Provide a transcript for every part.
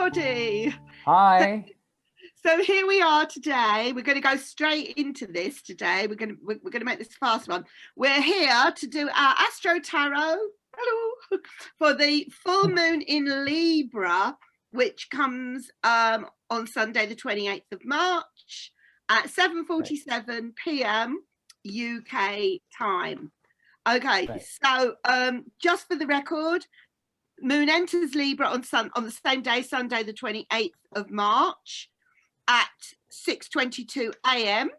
everybody. Hi. So here we are today. We're going to go straight into this today. We're going to make this fast one. We're here to do our Astro-Tarot, hello, for the full moon in Libra, which comes on Sunday the 28th of March at 7:47 p.m. UK time. Okay, right. So just for the record, Moon enters Libra on the same day, Sunday the 28th of March at 6:22 a.m.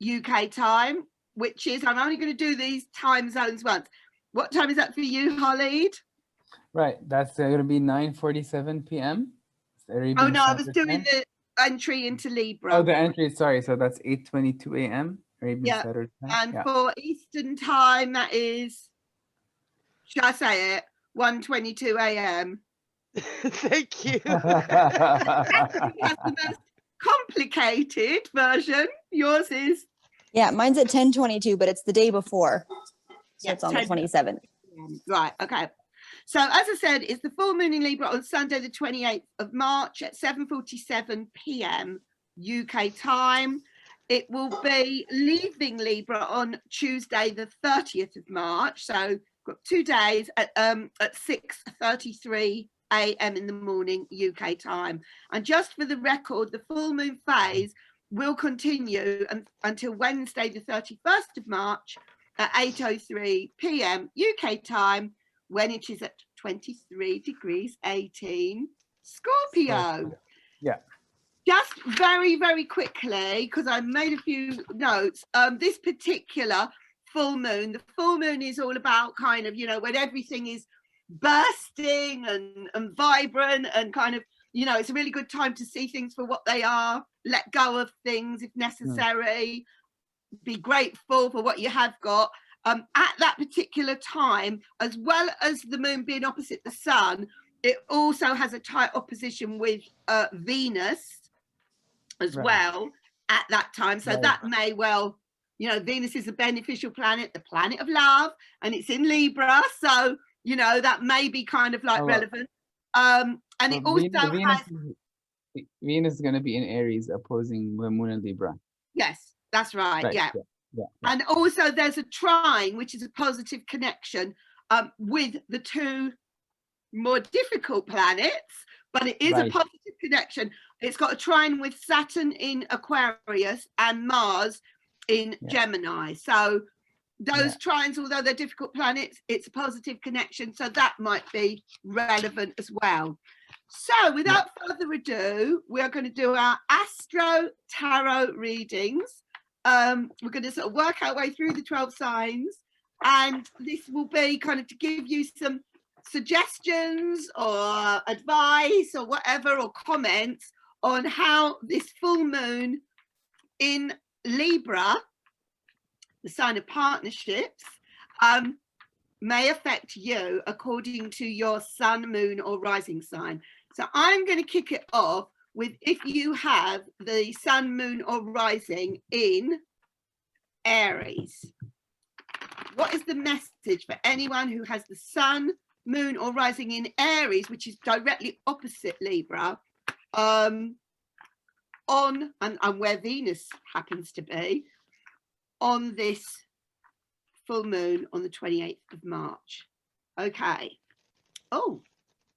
UK time, which is, I'm only going to do these time zones once. What time is that for you, Khalid? Right, that's going to be 9:47 p.m. Oh no, I was doing the entry into Libra. Oh, the entry, sorry. So that's 8:22 a.m. Arabian Standard Time. And for Eastern time, that is, should I say it? 1:22 a.m. Thank you. That's the most complicated version. Yours is? Yeah, mine's at 10:22, but it's the day before. So yeah, it's on the 27th. Right, okay. So as I said, it's the full moon in Libra on Sunday the 28th of March at 7:47 p.m. UK time. It will be leaving Libra on Tuesday the 30th of March. So got 2 days at 6:33 a.m. in the morning UK time. And just for the record, the full moon phase will continue until Wednesday the 31st of March at 8:03 p.m. UK time, when it is at 23 degrees 18 Scorpio. Yeah. Just very, very quickly, because I made a few notes, this particular full moon, the full moon is all about kind of, you know, when everything is bursting and vibrant and kind of, you know, it's a really good time to see things for what they are, let go of things if necessary, be grateful for what you have got. At that particular time, as well as the moon being opposite the sun, it also has a tight opposition with Venus as well at that time. So that may well, you know, Venus is a beneficial planet, the planet of love, and it's in Libra. So, you know, that may be kind of like relevant. And it also Venus is going to be in Aries opposing the moon in Libra. Yes, that's right. Yeah. And also there's a trine, which is a positive connection with the two more difficult planets, but it is a positive connection. It's got a trine with Saturn in Aquarius and Mars in Gemini. So those trines, although they're difficult planets, it's a positive connection. So that might be relevant as well. So without further ado, we are going to do our Astro-Tarot readings. We're going to sort of work our way through the 12 signs, and this will be kind of to give you some suggestions or advice or whatever, or comments on how this full moon in Libra, the sign of partnerships, may affect you according to your sun, moon, or rising sign. So I'm going to kick it off with, if you have the sun, moon, or rising in Aries, what is the message for anyone who has the sun, moon, or rising in Aries, which is directly opposite Libra, and where Venus happens to be on this full moon on the 28th of March? Okay. Oh,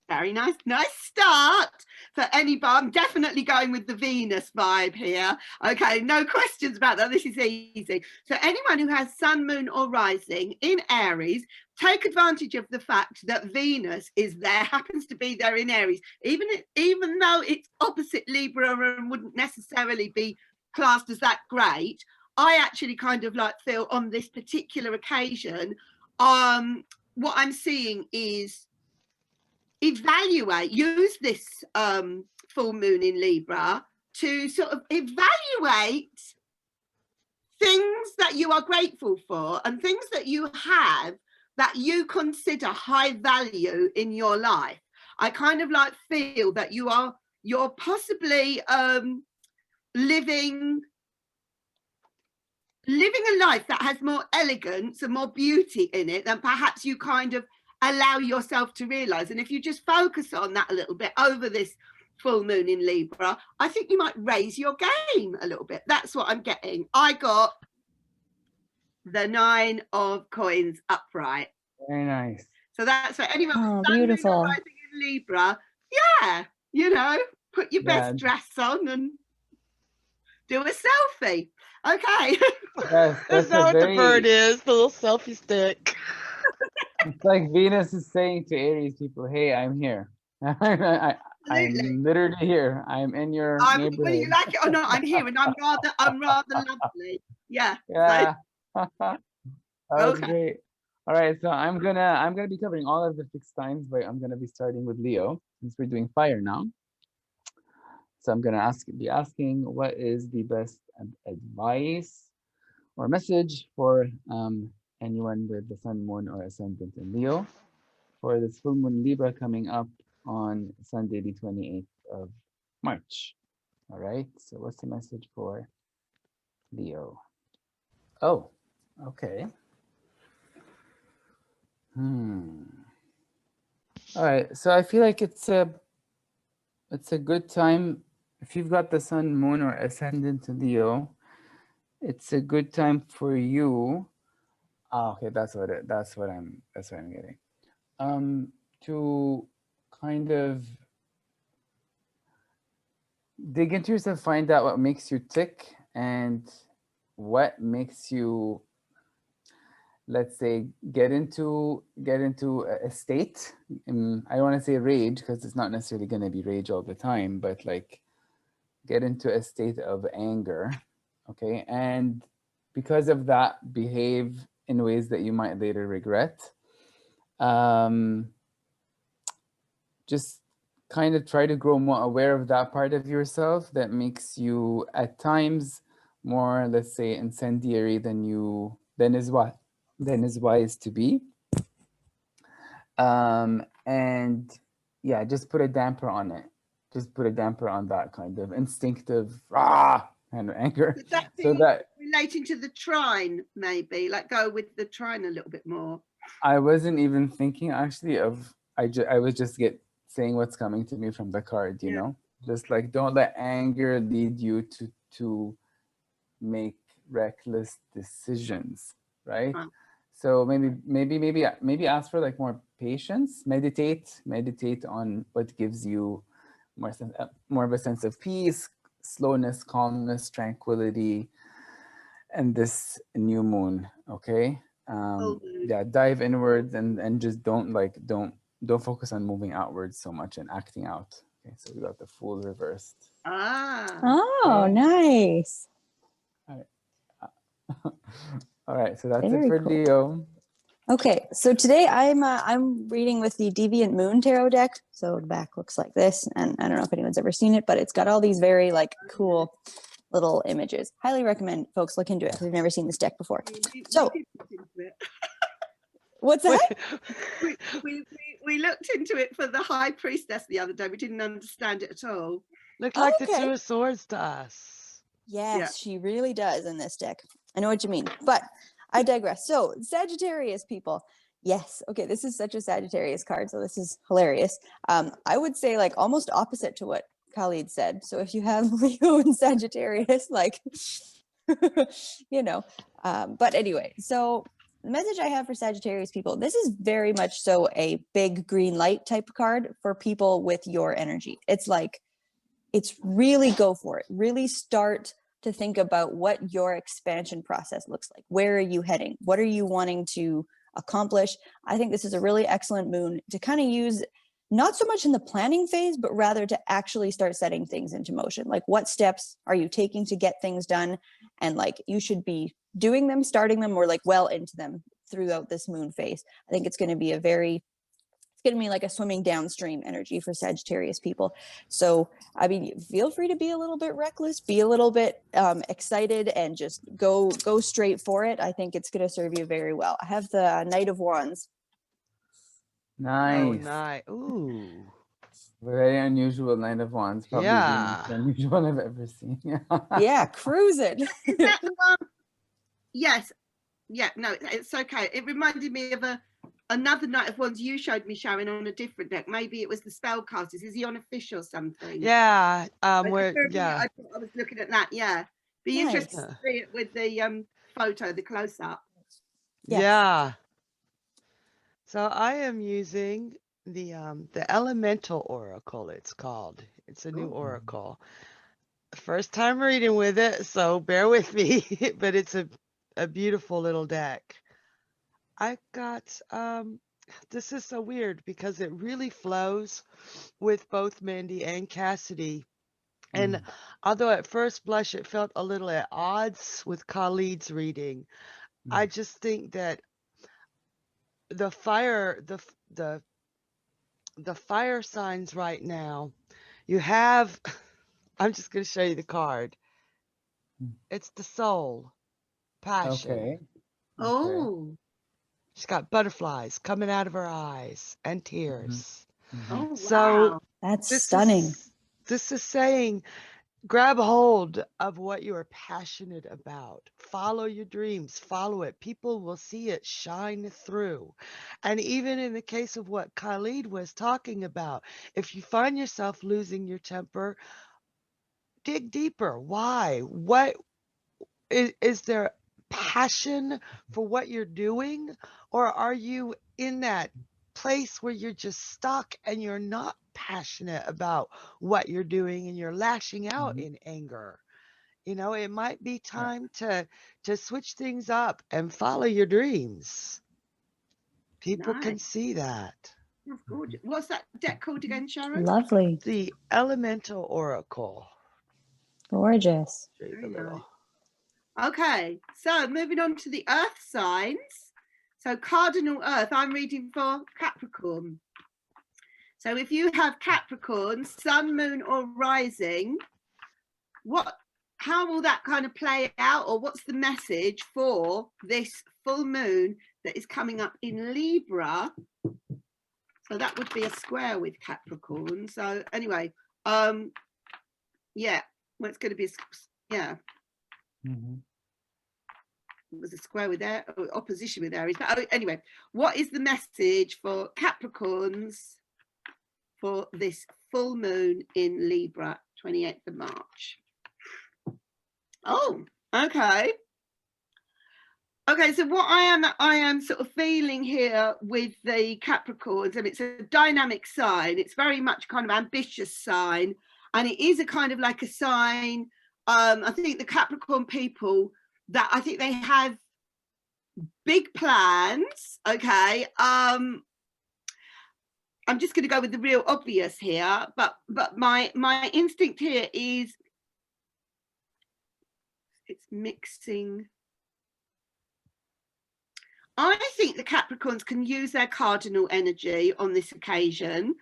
very nice start for anybody. I'm definitely going with the Venus vibe here. Okay, no questions about that. This is easy. So anyone who has sun, moon, or rising in Aries, take advantage of the fact that Venus is there, happens to be there in Aries, even though it's opposite Libra and wouldn't necessarily be classed as that great. I actually kind of like feel on this particular occasion, what I'm seeing is use this full moon in Libra to sort of evaluate things that you are grateful for and things that you have that you consider high value in your life. I kind of like feel that you're possibly living a life that has more elegance and more beauty in it than perhaps you kind of allow yourself to realize. And if you just focus on that a little bit over this full moon in Libra, I think you might raise your game a little bit. That's what I'm getting. I got the 9 of coins upright. Very nice. So that's for anyone Oh, with Sun, Moon, beautiful. or rising in Libra. Yeah, you know, put your best dress on and do a selfie. Okay. Yes, Is that what the bird is? The little selfie stick. It's like Venus is saying to Aries people, hey, I'm here. I'm literally here. I'm in your neighborhood. Whether you like it or not, I'm here, and I'm rather lovely. Yeah. Yeah. That was Okay. great. All right, so I'm gonna be covering all of the fixed signs, but I'm gonna be starting with Leo since we're doing fire now. So I'm gonna be asking what is the best advice or message for anyone with the Sun, Moon, or Ascendant in Leo for this full moon Libra coming up on Sunday, the 28th of March. All right, so what's the message for Leo? Oh, okay. All right, so I feel like it's a good time if you've got the Sun, Moon, or Ascendant in Leo. It's a good time for you. Oh, okay, that's what I'm getting. To kind of dig into yourself, find out what makes you tick and what makes you, let's say, get into a state. I don't want to say rage because it's not necessarily going to be rage all the time, but like get into a state of anger, okay? And because of that, behave in ways that you might later regret. Just kind of try to grow more aware of that part of yourself that makes you at times more, let's say, incendiary than is wise to be. And yeah, just put a damper on it. Just put a damper on that kind of instinctive kind of anger. So that relating to the trine, maybe, like go with the trine a little bit more. I wasn't even thinking actually of, I was just saying what's coming to me from the card, you know, just like don't let anger lead you to make reckless decisions, right? So maybe ask for like more patience, meditate on what gives you more of a sense of peace, slowness, calmness, tranquility, and this new moon, okay? Yeah, dive inwards and just don't focus on moving outwards so much and acting out. Okay, so we got the Fool reversed. Oh, nice. All right. All right, so that's Very it for cool. Leo. Okay, so today I'm reading with the Deviant Moon Tarot deck. So the back looks like this, and I don't know if anyone's ever seen it, but it's got all these very like cool little images. Highly recommend folks look into it if you've never seen this deck before. So, what's that? We looked into it for the High Priestess the other day. We didn't understand it at all. Looked like the Two of Swords to us. Yes, she really does in this deck. I know what you mean, but I digress. So Sagittarius people. Yes. Okay. This is such a Sagittarius card. So this is hilarious. I would say like almost opposite to what Khalid said. So if you have Leo and Sagittarius, like, you know, but anyway, so the message I have for Sagittarius people, this is very much so a big green light type card for people with your energy. It's like, it's really go for it. Really start to think about what your expansion process looks like. Where are you heading? What are you wanting to accomplish? I think this is a really excellent moon to kind of use, not so much in the planning phase, but rather to actually start setting things into motion. Like what steps are you taking to get things done? And like you should be doing them, starting them, or like well into them throughout this moon phase. I think it's going to be it's going to be like a swimming downstream energy for Sagittarius people. So, I mean, feel free to be a little bit reckless, be a little bit excited, and just go straight for it. I think it's going to serve you very well. I have the Knight of Wands. Nice. Oh, nice. Ooh. Very unusual Knight of Wands. Probably the most unusual I've ever seen. Yeah, cruise it. Is that the one? Yes. Yeah, no, it's okay. It reminded me of another Knight of Wands you showed me, Sharon, on a different deck. Maybe it was the spellcasters. Is he on a fish or something? Yeah. I Yeah. was looking at that. Yeah, be Nice. interested to see it with the photo, the close up. Yes. Yeah. So I am using the Elemental Oracle, it's called. It's a new oracle. First time reading with it, so bear with me, but it's a beautiful little deck. I got this is so weird because it really flows with both Mandy and Cassidy. And although at first blush it felt a little at odds with Khalid's reading, I just think that the fire signs right now, you have I'm just going to show you the card. It's the soul, passion. Okay. Oh, She's got butterflies coming out of her eyes and tears. oh, So wow. That's stunning. This is saying, grab hold of what you are passionate about. Follow your dreams. Follow it. People will see it shine through. And even in the case of what Khalid was talking about, if you find yourself losing your temper, dig deeper. Why? What is there passion for what you're doing? Or are you in that place where you're just stuck and you're not passionate about what you're doing and you're lashing out in anger? You know, it might be time to switch things up and follow your dreams. People can see that. That's gorgeous. What's that deck called again, Sharon? Lovely. The Elemental Oracle. Gorgeous. Very nice. Okay, so moving on to the earth signs. So cardinal earth, I'm reading for Capricorn. So if you have Capricorn, sun, moon or rising, how will that kind of play out, or what's the message for this full moon that is coming up in Libra? So that would be a square with Capricorn. So anyway, yeah, well, it's going to be it was a square with opposition with Aries. But anyway, what is the message for Capricorns for this full moon in Libra, 28th of March? Oh, okay. Okay, so what I am sort of feeling here with the Capricorns, and it's a dynamic sign. It's very much kind of ambitious sign, and it is a kind of like a sign. I think the Capricorn people, that I think they have big plans. Okay, I'm just going to go with the real obvious here, but my instinct here is it's mixing. I think the Capricorns can use their cardinal energy on this occasion,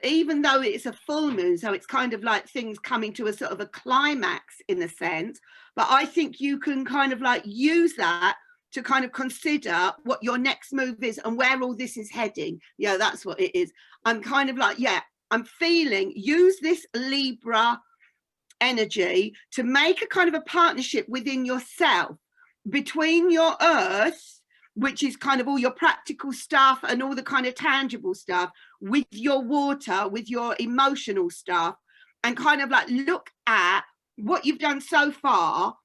even though it's a full moon, so it's kind of like things coming to a sort of a climax in a sense. But I think you can kind of like use that to kind of consider what your next move is and where all this is heading. Yeah, that's what it is. I'm kind of like, yeah, I'm feeling use this Libra energy to make a kind of a partnership within yourself, between your earth, which is kind of all your practical stuff and all the kind of tangible stuff, with your water, with your emotional stuff, and kind of like look at what you've done so far.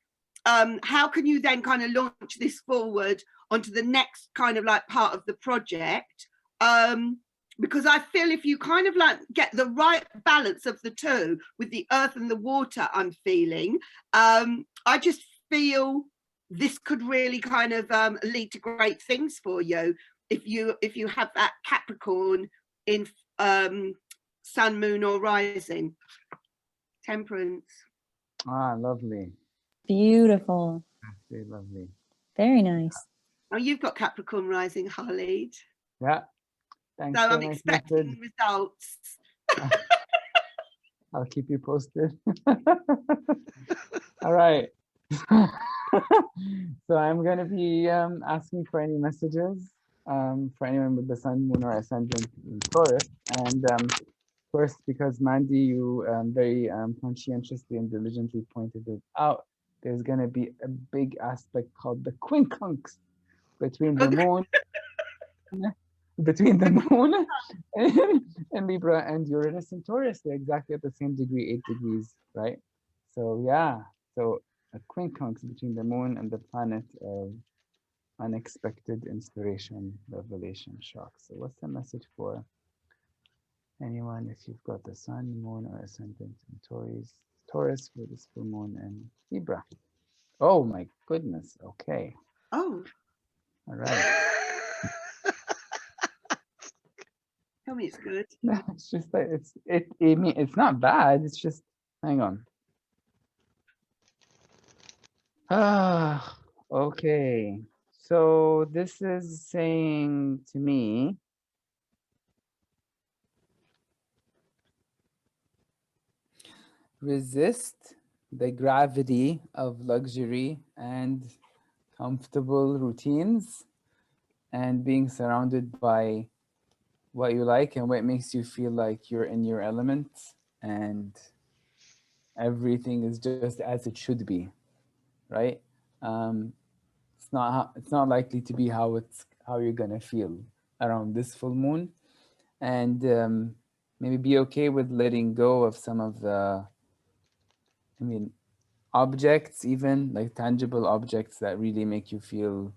How can you then kind of launch this forward onto the next kind of like part of the project? Because I feel if you kind of like get the right balance of the two with the earth and the water, I'm feeling, I just feel this could really kind of lead to great things for you if you have that Capricorn in sun, moon or rising. Temperance. Ah, lovely. Beautiful. Very lovely. Very nice. Oh, you've got Capricorn rising, Khalid. Yeah. Thanks. So I'm expecting results. I'll keep you posted. All right. So I'm going to be asking for any messages for anyone with the sun, moon, or ascendant in Taurus. And first, because Mandy, you very conscientiously and diligently pointed it out, there's going to be a big aspect called the quincunx between the moon between the moon in Libra and Uranus in Taurus. They're exactly at the same degree, 8 degrees, right? So yeah, so a quincunx between the moon and the planet of unexpected inspiration, revelation, shock. So what's the message for anyone if you've got the sun, moon, or ascendant in Taurus for this full moon in Libra? Oh my goodness. Okay. Oh, All right. tell me it's good. It's just that I mean, it's not bad. It's just, hang on. Ah, okay. So this is saying to me, resist the gravity of luxury and comfortable routines and being surrounded by what you like and what makes you feel like you're in your element and everything is just as it should be, right? It's not likely to be how you're gonna feel around this full moon, and maybe be okay with letting go of some of the, I mean, objects, even like tangible objects that really make you feel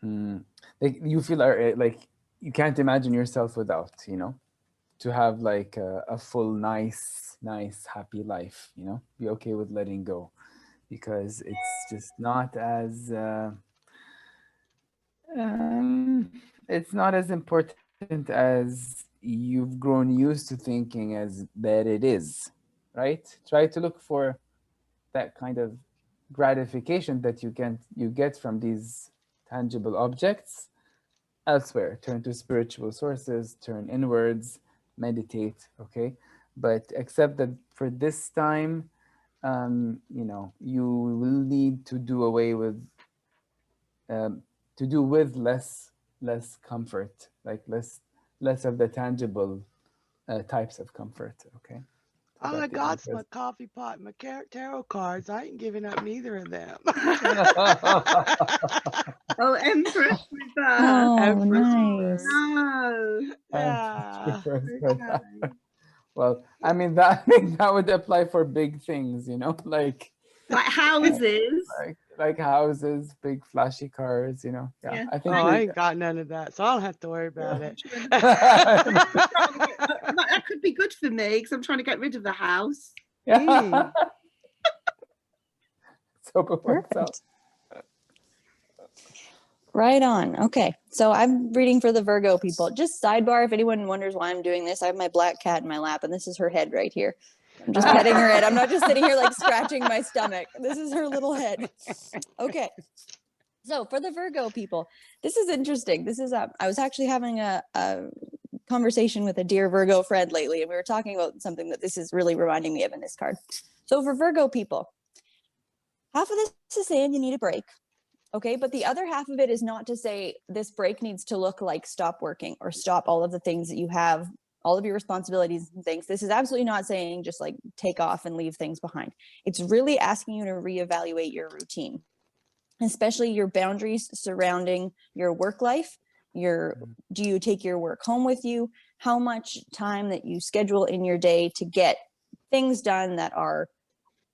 like you feel like you can't imagine yourself without, you know, to have like a full nice happy life, you know. Be okay with letting go because it's just not as it's not as important as you've grown used to thinking as that it is, right? Try to look for that kind of gratification that you get from these tangible objects elsewhere. Turn to spiritual sources, turn inwards, meditate, okay? But accept that for this time, you know, you will need to do away with less comfort, like less of the tangible types of comfort, okay? All I got's my coffee pot and my tarot cards. I ain't giving up neither of them. Oh, Empress with that. Oh, Empress nice. reverse. No. Yeah. Okay. Well, I mean that I think that would apply for big things, you know, like houses. like houses, big flashy cars, you know. Yeah, Yeah. I think I ain't got none of that, so I don't have to worry about it. That could be good for me because I'm trying to get rid of the house. Yeah. So it works out. Right on. Okay. So I'm reading for the Virgo people. Just sidebar, if anyone wonders why I'm doing this, I have my black cat in my lap and this is her head right here. I'm just petting her head. I'm not just sitting here like scratching my stomach. This is her little head. Okay. So for the Virgo people, this is interesting. This is I was actually having a conversation with a dear Virgo friend lately, and we were talking about something that this is really reminding me of in this card. So for Virgo people, half of this is saying you need a break. Okay, but the other half of it is not to say this break needs to look like stop working or stop all of the things that you have, all of your responsibilities and things. This is absolutely not saying just like take off and leave things behind. It's really asking you to reevaluate your routine, especially your boundaries surrounding your work life. Do you take your work home with you? How much time that you schedule in your day to get things done that are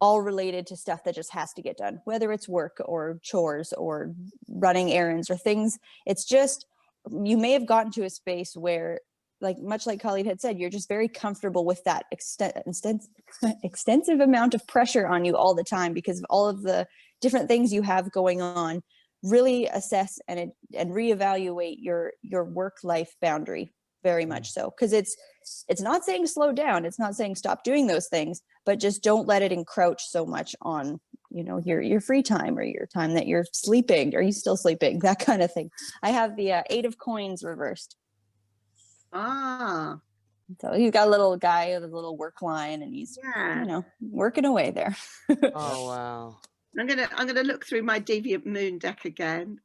all related to stuff that just has to get done, whether it's work or chores or running errands or things. It's just, you may have gotten to a space where, like much like Khalid had said, you're just very comfortable with that extensive amount of pressure on you all the time because of all of the different things you have going on. Really assess and reevaluate your work-life boundary very much so, because it's not saying slow down, it's not saying stop doing those things, but just don't let it encroach so much on, you know, your free time or your time that you're sleeping. Are you still sleeping? That kind of thing. I have the 8 of coins reversed. Ah. So he's got a little guy with a little work line and he's, you know, working away there. Oh, wow. I'm gonna look through my Deviant Moon deck again.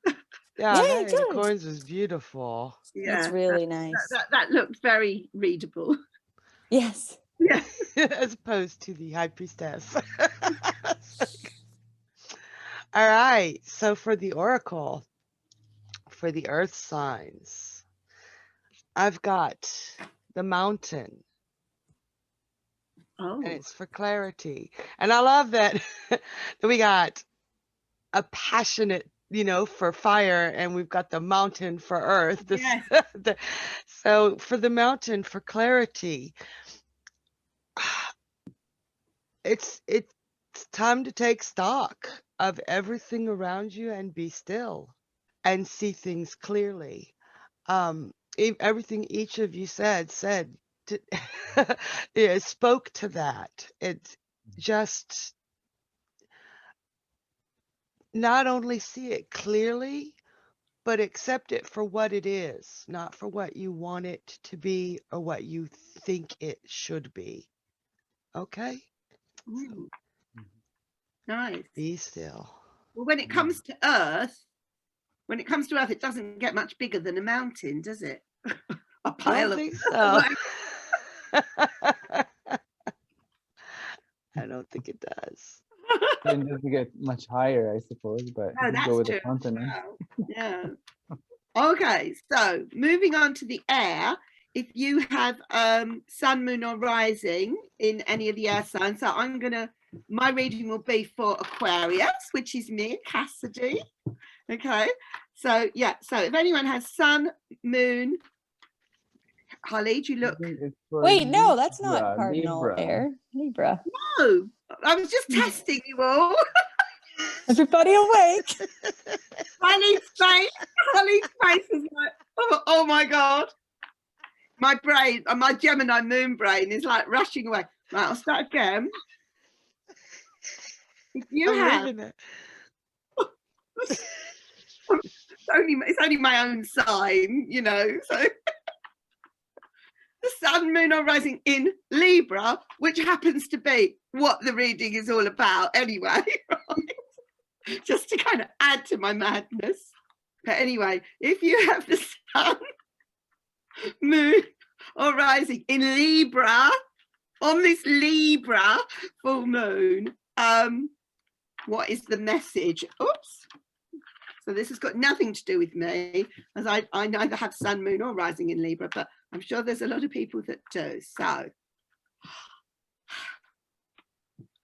Yeah, that 8 of coins is beautiful. Yeah, it's really nice. That looked very readable. Yes. Yeah. As opposed to the High Priestess. All right. So for the Oracle, for the earth signs. I've got the mountain. Oh. And it's for clarity. And I love that, that we got a passionate, you know, for fire, and we've got the mountain for earth. Yes. So for the mountain, for clarity, it's time to take stock of everything around you and be still and see things clearly. Everything each of you said yeah, spoke to that. It's just not only see it clearly, but accept it for what it is, not for what you want it to be or what you think it should be. Okay? Mm. Nice. Be still. Well, when it comes to Earth, it doesn't get much bigger than a mountain, does it? A pile I don't of think so. I don't think it does. It doesn't get much higher, I suppose, but Oh, you that's go with true. the continent. Wow. Yeah. Okay, so moving on to the air. If you have sun, moon, or rising in any of the air signs, so my reading will be for Aquarius, which is me, Cassidy. Okay, so yeah, so if anyone has sun, moon, Holly, do you look? Wait, no, that's not cardinal Libra. air. Libra. No, I was just testing you all. Everybody awake. Holly's face is like, oh my God. My brain, my Gemini moon brain is like rushing away. Right, I'll start again. If you have, it's only my own sign, you know, so the sun, moon, or rising in Libra, which happens to be what the reading is all about anyway, right? Just to kind of add to my madness. But anyway, if you have the sun, moon, or rising in Libra, on this Libra full moon, what is the message? Oops. So this has got nothing to do with me, as I neither have sun, moon, or rising in Libra, but I'm sure there's a lot of people that do. So,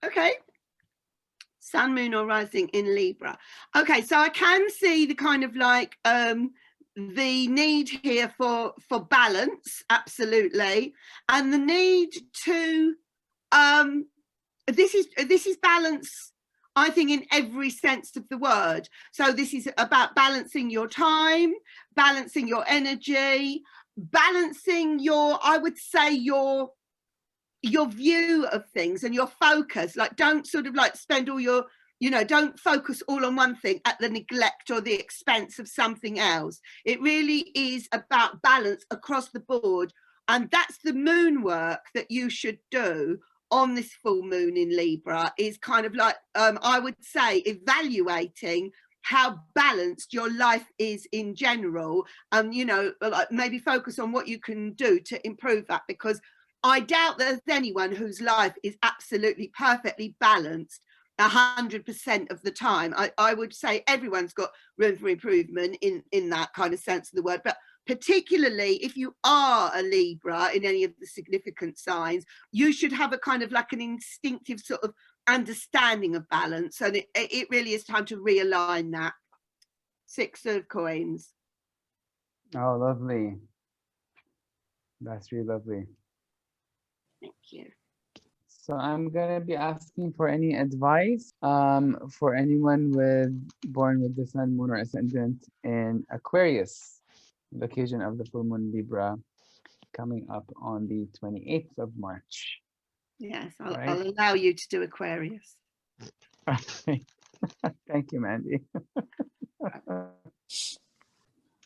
okay. Sun, moon, or rising in Libra. Okay, so I can see the kind of like the need here for balance, absolutely, and the need to this is balance, I think, in every sense of the word. So this is about balancing your time, balancing your energy, balancing your, I would say, your view of things and your focus. Like, don't sort of like spend all your, you know, don't focus all on one thing at the neglect or the expense of something else. It really is about balance across the board. And that's the moon work that you should do on this full moon in Libra, is kind of like, I would say, evaluating how balanced your life is in general. You know, like maybe focus on what you can do to improve that, because I doubt there's anyone whose life is absolutely perfectly balanced 100% of the time. I would say everyone's got room for improvement in that kind of sense of the word, but particularly if you are a Libra in any of the significant signs, you should have a kind of like an instinctive sort of understanding of balance, and it really is time to realign that. 6 of coins. Oh, lovely. That's really lovely. Thank you. So I'm gonna be asking for any advice for anyone born with the sun, moon, or ascendant in Aquarius, on the occasion of the full moon Libra coming up on the 28th of March. Yes, I'll allow you to do Aquarius. Thank you, Mandy.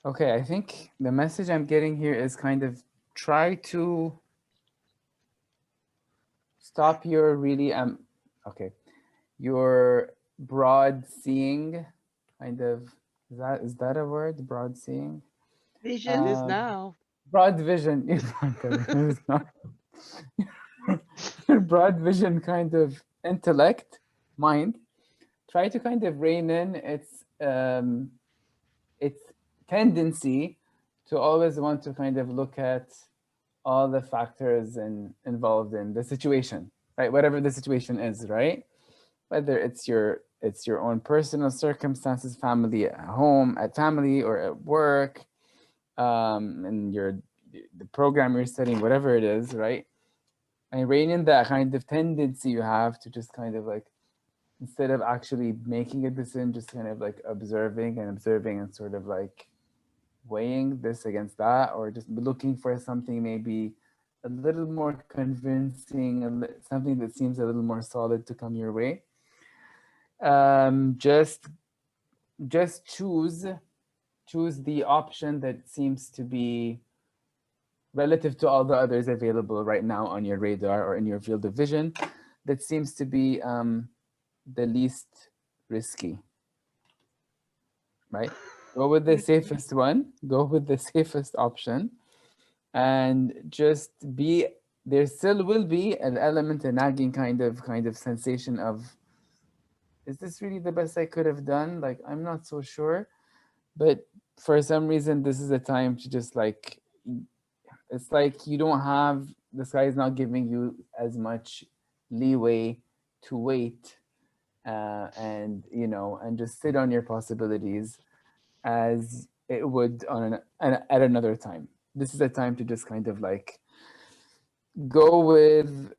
Okay, I think the message I'm getting here is kind of try to stop your really your broad seeing, kind of, is that a word? Broad seeing? Vision is now. Broad vision. Your broad vision kind of intellect, mind. Try to kind of rein in its tendency to always want to kind of look at all the factors involved in the situation, right? Whatever the situation is, right? Whether it's your own personal circumstances, family at home, at family or at work, and the program you're studying, whatever it is, right? And rein in that kind of tendency you have to just kind of like, instead of actually making a decision, just kind of like observing and sort of like weighing this against that, or just looking for something maybe a little more convincing, something that seems a little more solid to come your way. Just choose the option that seems to be relative to all the others available right now on your radar or in your field of vision, that seems to be the least risky, right? Go with the safest one, go with the safest option, and just be, there still will be an element, a nagging kind of sensation of, is this really the best I could have done? Like, I'm not so sure. But for some reason, this is a time to just like, it's like you don't have, the sky is not giving you as much leeway to wait and, you know, and just sit on your possibilities as it would at another time. This is a time to just kind of like go with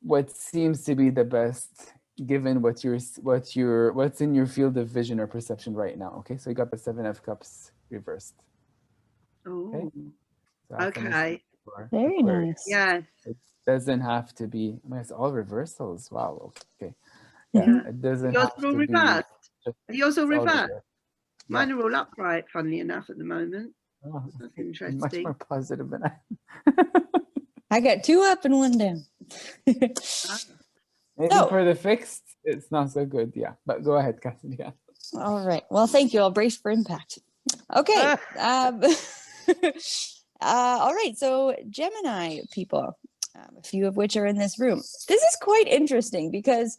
what seems to be the best, given what's in your field of vision or perception right now. Okay, so you got the 7 of Cups reversed. Okay. So Okay. Very nice. Yes. It doesn't have to be. I mean, it's all reversals. Wow. Okay. Yeah. It doesn't Yours have are all to reversed. be. Yours all reversed. Mine Yeah. are all upright, funnily enough, at the moment. Oh, That's much interesting. more positive than I. I got 2 up and 1 down. Maybe So- for the fixed, it's not so good. Yeah. But go ahead, Cassidy. Yeah. All right. Well, thank you. I'll brace for impact. Okay. All right. So Gemini people, a few of which are in this room. This is quite interesting because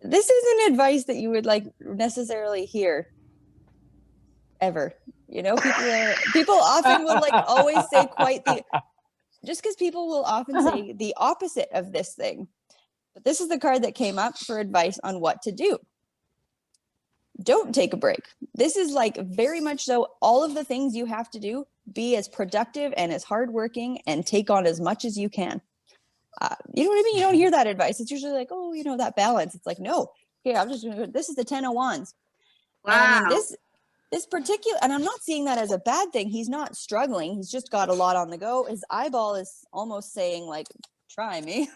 this isn't advice that you would like necessarily hear ever. You know, people often will like always say quite the, just because people will often say the opposite of this thing. But this is the card that came up for advice on what to do. Don't take a break. This is like very much so all of the things you have to do, be as productive and as hardworking and take on as much as you can. You know what I mean? You don't hear that advice. It's usually like, oh, you know, that balance. It's like, no, okay, I'm just gonna, this is the 10 of Wands. Wow. And this particular, and I'm not seeing that as a bad thing. He's not struggling. He's just got a lot on the go. His eyeball is almost saying like, try me.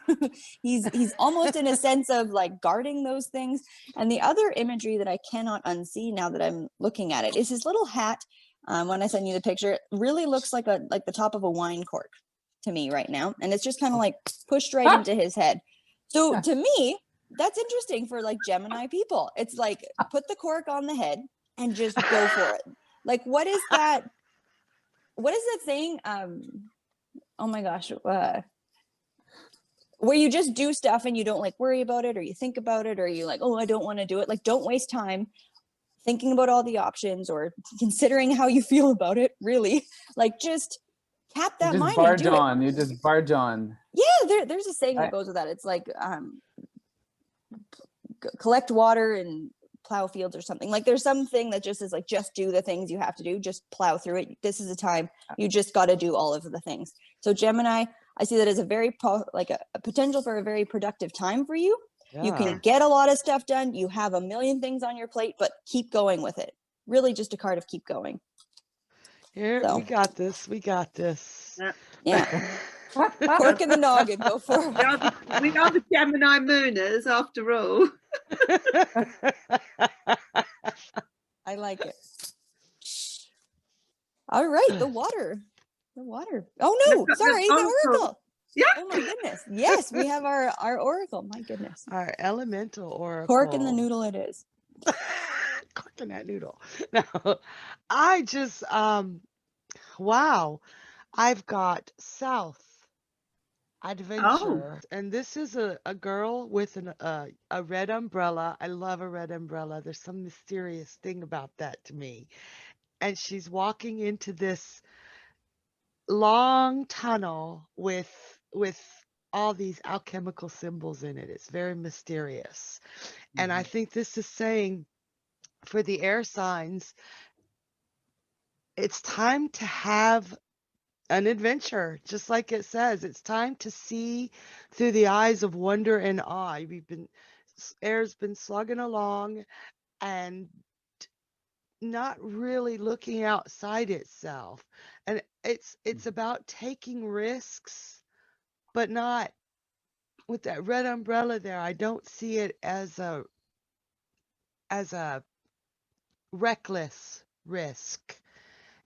he's almost in a sense of like guarding those things. And the other imagery that I cannot unsee now that I'm looking at it is his little hat. When I send you the picture, it really looks like the top of a wine cork to me right now. And it's just kind of like pushed right into his head. So to me, that's interesting for like Gemini people. It's like, put the cork on the head and just go for it. Like, what is that? What is that thing? Oh my gosh. Where you just do stuff and you don't like worry about it, or you think about it, or you like, oh, I don't want to do it. Like, don't waste time thinking about all the options or considering how you feel about it. Really, like, just tap that mind and do it. You just barge on. Yeah, there's a saying that goes with that. It's like collect water and plow fields or something. Like, there's something that just is like, just do the things you have to do, just plow through it. This is a time you just got to do all of the things. So Gemini, I see that as a very a potential for a very productive time for you. Yeah. You can get a lot of stuff done. You have a million things on your plate, but keep going with it. Really just a card of keep going. Here, so. We got this. We got this. Yeah. Cork in the noggin, go forward. We are the Gemini mooners after all. I like it. All right, the water. The water. Oh no, sorry, the oracle. Yeah. Oh my goodness. Yes, we have our oracle. My goodness. Our elemental oracle. Cork in the noodle it is. Cork in that noodle. No, I just wow. I've got South Adventure, and this is a girl with a red umbrella. I love a red umbrella. There's some mysterious thing about that to me. and she's walking into this long tunnel with all these alchemical symbols in it. It's very mysterious. And I think this is saying for the air signs, it's time to have an adventure, just like it says. It's time to see through the eyes of wonder and awe. Air's been slugging along and not really looking outside itself. And it's about taking risks, but not with that red umbrella there. I don't see it as a reckless risk.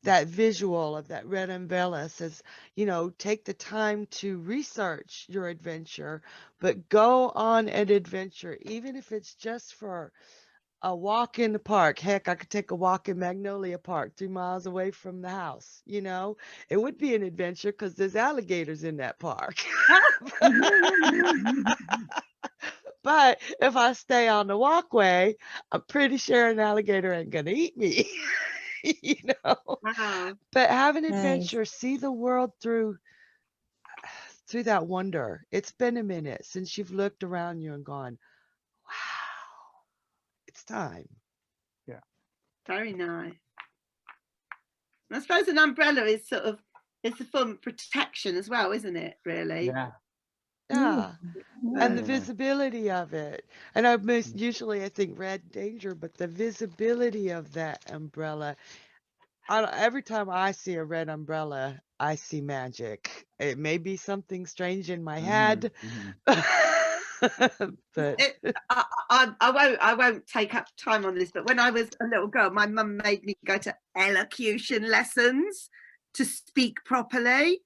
That visual of that red umbrella says, take the time to research your adventure, but go on an adventure, even if it's just for a walk in the park. Heck, I could take a walk in Magnolia Park 3 miles away from the house. It would be an adventure because there's alligators in that park. But if I stay on the walkway, I'm pretty sure an alligator ain't gonna eat me. Wow. But have an Nice. adventure, see the world through that wonder. It's been a minute since you've looked around you and gone, wow, it's time. Yeah. Very nice. I suppose an umbrella is it's a form of protection as well, isn't it, really? Yeah. Yeah. And the Very nice. visibility of it. And usually I think red danger, but the visibility of that umbrella. Every time I see a red umbrella, I see magic. It may be something strange in my head, but I won't take up time on this. But when I was a little girl, my mum made me go to elocution lessons to speak properly.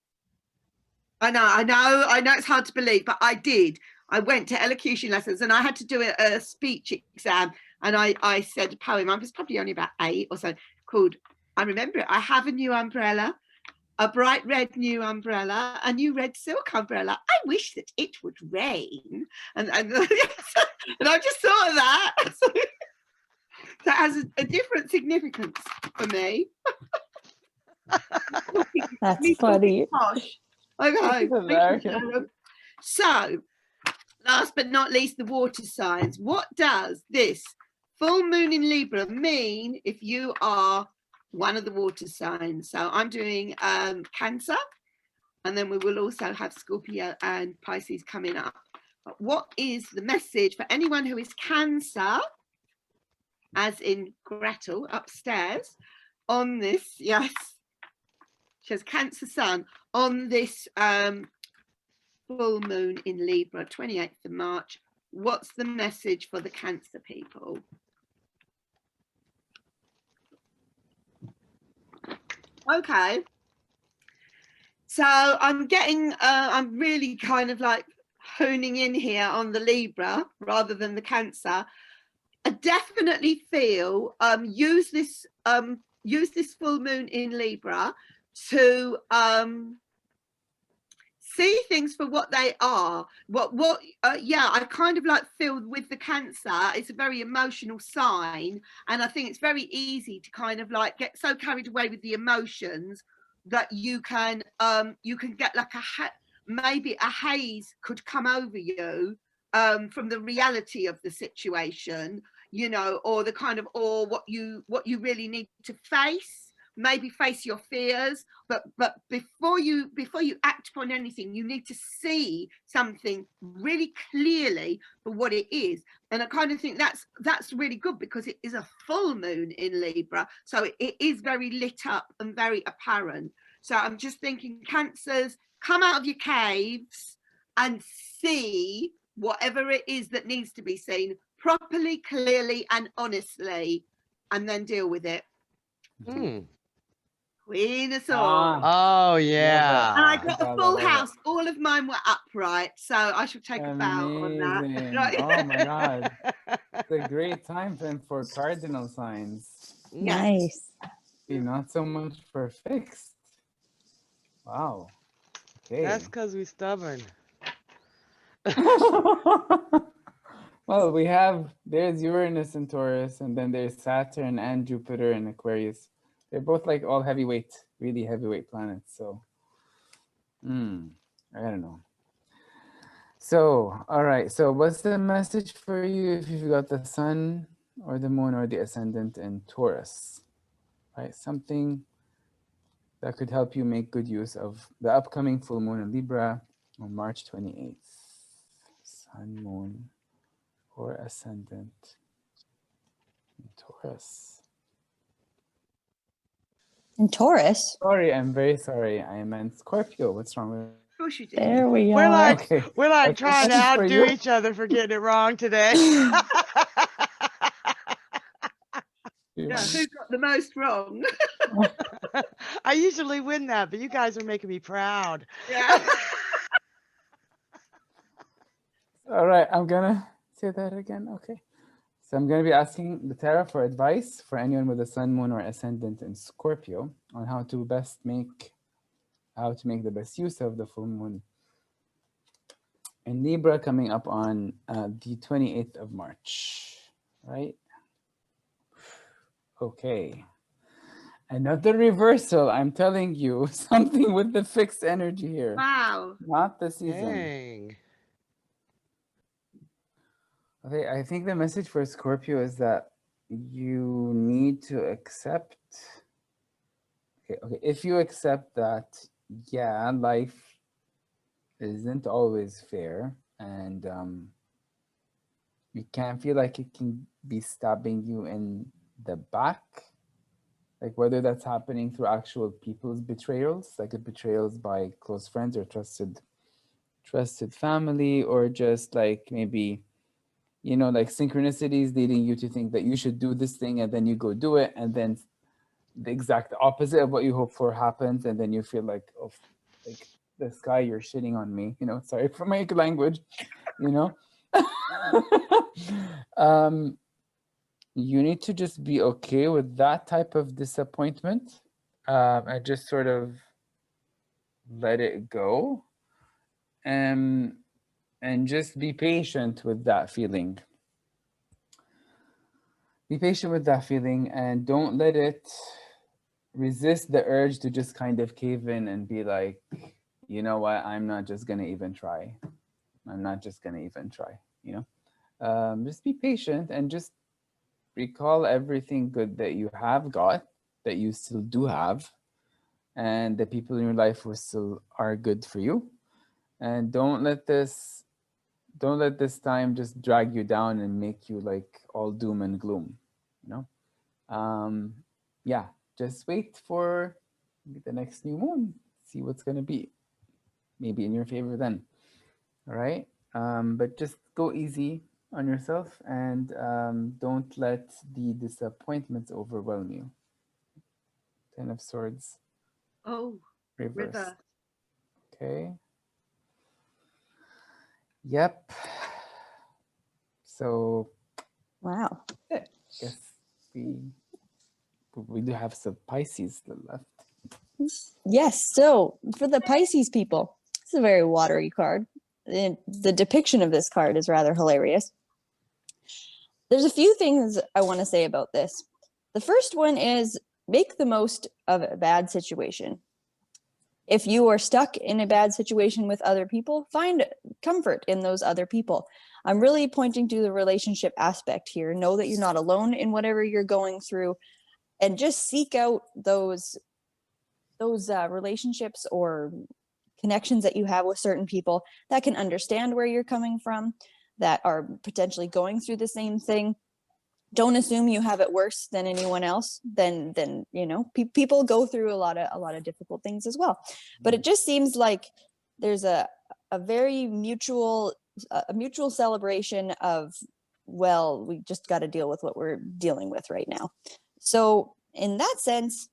I know it's hard to believe, but I did. I went to elocution lessons and I had to do a speech exam, and I said a poem. I was probably only about 8 or so, called, I remember it, I have a new umbrella, a bright red new umbrella, a new red silk umbrella. I wish that it would rain. And I just thought of that. That has a different significance for me. That's funny. Okay. Hilarious. So, last but not least, the water signs. What does this full moon in Libra mean if you are one of the water signs? So I'm doing Cancer, and then we will also have Scorpio and Pisces coming up. But what is the message for anyone who is Cancer, as in Gretel upstairs, on this? Yes, she has Cancer Sun on this full moon in Libra, 28th of March. What's the message for the Cancer people? Okay, so I'm getting I'm really kind of like honing in here on the Libra rather than the Cancer. I definitely feel use this full moon in Libra to see things for what they are. I kind of like feel with the Cancer, it's a very emotional sign, and I think it's very easy to kind of like get so carried away with the emotions that you can get like maybe a haze could come over you from the reality of the situation, or the kind of, or what you really need to face. Maybe face your fears, but before you act upon anything, you need to see something really clearly for what it is. And I kind of think that's really good, because it is a full moon in Libra, so it is very lit up and very apparent. So I'm just thinking, Cancers, come out of your caves and see whatever it is that needs to be seen properly, clearly, and honestly, and then deal with it. Queen of Swords. Oh yeah. And I got a full house. All of mine were upright, so I should take a bow on that. Right? Oh my God. It's a great time frame for cardinal signs. Nice. Not so much for fixed. Wow. Okay. That's because we're stubborn. Well, there's Uranus in Taurus, and then there's Saturn and Jupiter in Aquarius. They're both like all heavyweight, really heavyweight planets. So, I don't know. So, all right. So what's the message for you if you've got the sun or the moon or the ascendant in Taurus, right? Something that could help you make good use of the upcoming full moon in Libra on March 28th. Sun, moon, or ascendant in Taurus. In Taurus? Sorry, I'm very sorry. I meant Scorpio. What's wrong with it? Of course you did. There we We're are. like Okay. we're like Okay, trying to this is for outdo you. each other for getting it wrong today. Yeah, who got the most wrong? I usually win that, but you guys are making me proud. Yeah. All right, I'm gonna say that again. Okay. So I'm gonna be asking the tarot for advice for anyone with a sun, moon, or ascendant in Scorpio on how to make the best use of the full moon in Libra coming up on the 28th of March, right? Okay. Another reversal. I'm telling you, something with the fixed energy here. Wow. Not the season. Dang. Okay, I think the message for Scorpio is that you need to accept. Okay. If you accept that, yeah, life isn't always fair, and you can feel like it can be stabbing you in the back, like whether that's happening through actual people's betrayals, like betrayals by close friends or trusted family, or just like maybe, you know, like synchronicities leading you to think that you should do this thing and then you go do it, and then the exact opposite of what you hope for happens, and then you feel like, oh, like the sky, you're shitting on me, you know, sorry for my language, you know. You need to just be okay with that type of disappointment, and just sort of let it go, and just be patient with that feeling. Be patient with that feeling, and don't let it resist the urge to just kind of cave in and be like, you know what, I'm not just gonna even try. I'm not just gonna even try, you know. Just be patient and just recall everything good that you have got, that you still do have, and the people in your life who still are good for you. And don't let this time just drag you down and make you like all doom and gloom, you know. Yeah, just wait for the next new moon, see what's going to be, maybe in your favor then. All right, but just go easy on yourself, and don't let the disappointments overwhelm you. 10 of Swords. Oh, Reversed. River. Okay. Yep. So Wow. I guess we do have some Pisces left. Yes. So for the Pisces people, it's a very watery card. The depiction of this card is rather hilarious. There's a few things I want to say about this. The first one is make the most of a bad situation. If you are stuck in a bad situation with other people, find comfort in those other people. I'm really pointing to the relationship aspect here. Know that you're not alone in whatever you're going through, and just seek out those relationships or connections that you have with certain people that can understand where you're coming from, that are potentially going through the same thing. Don't assume you have it worse than anyone else. Then you know, people go through a lot of difficult things as well. But it just seems like there's a very mutual celebration of, well, we just got to deal with what we're dealing with right now. So in that sense,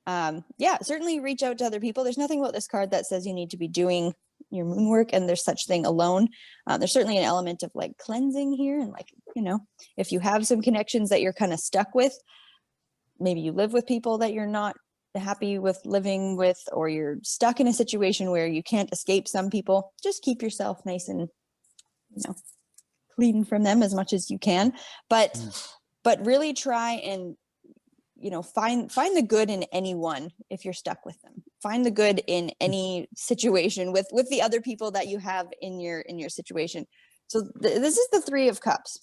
yeah, certainly reach out to other people. There's nothing about this card that says you need to be doing your moon work and there's such thing alone. There's certainly an element of like cleansing here, and like, you know, if you have some connections that you're kind of stuck with, maybe you live with people that you're not happy with living with, or you're stuck in a situation where you can't escape some people, just keep yourself nice and, you know, clean from them as much as you can, but really try and you know, find the good in anyone if you're stuck with them. Find the good in any situation with the other people that you have in your situation. So this is the Three of Cups.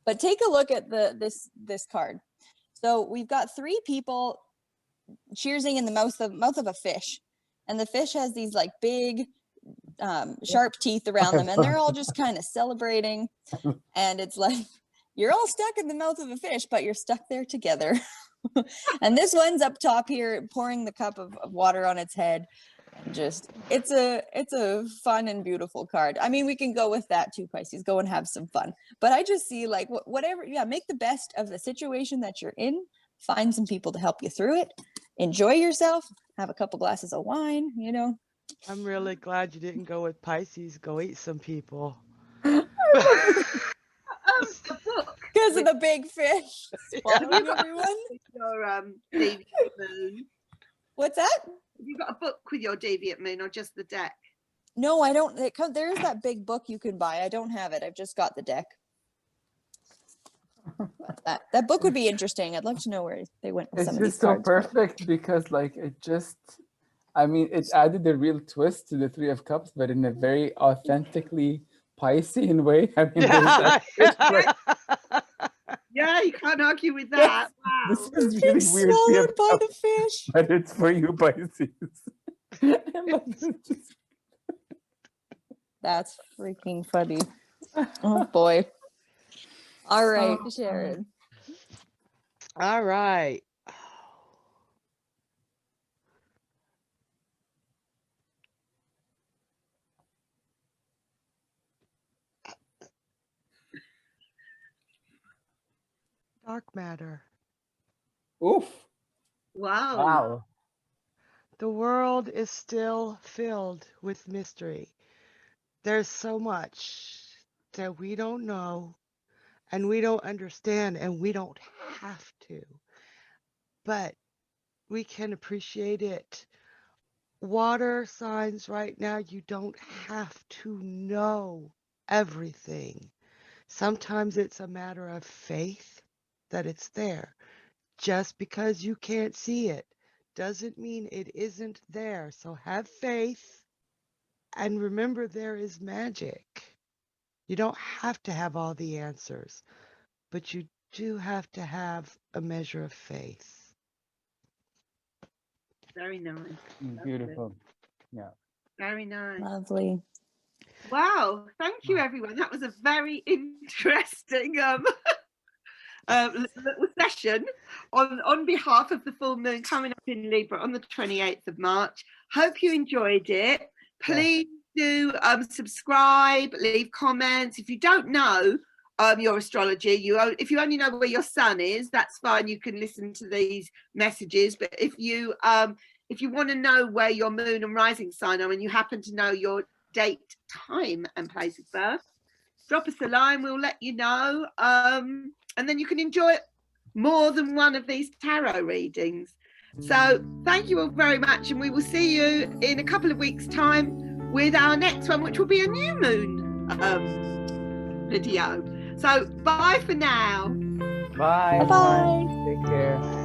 But take a look at this card. So we've got three people cheersing in the mouth of a fish, and the fish has these like big sharp teeth around them, and they're all just kind of celebrating. And it's like, you're all stuck in the mouth of a fish, but you're stuck there together. And this one's up top here pouring the cup of water on its head. And just it's a fun and beautiful card. I mean, we can go with that too, Pisces. Go and have some fun. But I just see like whatever, yeah, make the best of the situation that you're in. Find some people to help you through it. Enjoy yourself. Have a couple glasses of wine, you know. I'm really glad you didn't go with Pisces. Go eat some people. The book. Because of the big fish swallowing everyone. Your Deviant Moon. What's that? Have you got a book with your Deviant Moon or just the deck? No, I don't. There is that big book you can buy. I don't have it. I've just got the deck. That book would be interesting. I'd love to know where they went with some of these cards. It's just so perfect because like it just, I mean, it added a real twist to the Three of Cups, but in a very authentically Piscean way. I mean, yeah, you can't argue with that. Wow. This is really It's weird. swallowed by the fish. But it's for you, Pisces. That's freaking funny. Oh boy. All right, Sharon. All right. Dark matter. Oof. Wow. Wow. The world is still filled with mystery. There's so much that we don't know and we don't understand, and we don't have to. But we can appreciate it. Water signs right now, you don't have to know everything. Sometimes it's a matter of faith that it's there. Just because you can't see it doesn't mean it isn't there. So have faith and remember there is magic. You don't have to have all the answers, but you do have to have a measure of faith. Very nice. Beautiful. Yeah. Very nice. Lovely. Wow. Thank you, everyone. That was a very interesting little session on behalf of the full moon coming up in Libra on the 28th of March. Hope you enjoyed it. Please do subscribe, leave comments. If you don't know your astrology, if you only know where your sun is, that's fine. You can listen to these messages. But if you want to know where your moon and rising sign are, and you happen to know your date, time, and place of birth, drop us a line. We'll let you know. And then you can enjoy more than one of these tarot readings. So thank you all very much, and we will see you in a couple of weeks' time with our next one, which will be a new moon video. So bye for now. Bye. Bye. Take care.